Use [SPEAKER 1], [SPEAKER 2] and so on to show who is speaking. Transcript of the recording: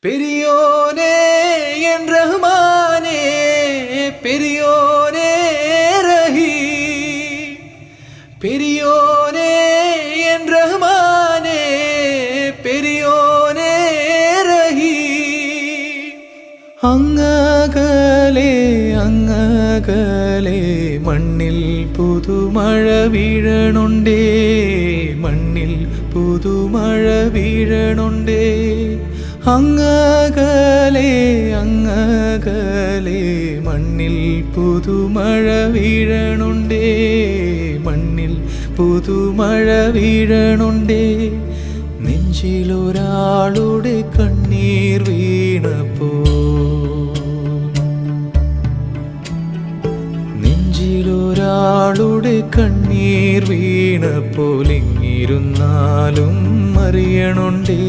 [SPEAKER 1] பெரியோனே என் ரஹ்மானே, பெரியோனே ரஹீம், பெரியோனே என் ரஹ்மானே, பெரியோனே ரஹீம். അങ്ങകലെ അങ്ങകലെ മണ്ണിൽ പുതുമഴ വീഴണുണ്ടേ, മണ്ണിൽ പുതുമഴ വീഴണുണ്ടേ. അങ്ങകലെ അങ്ങകലെ മണ്ണിൽ പുതുമഴ വീഴണുണ്ടേ, മണ്ണിൽ പുതുമഴ വീഴണുണ്ടേ. നെഞ്ചിലൊരാളുടെ കണ്ണീർ വീണപ്പോ, നെഞ്ചിലൊരാളുടെ കണ്ണീർ വീണപ്പോൾ എങ്ങിരുന്നാലും അറിയണുണ്ടേ.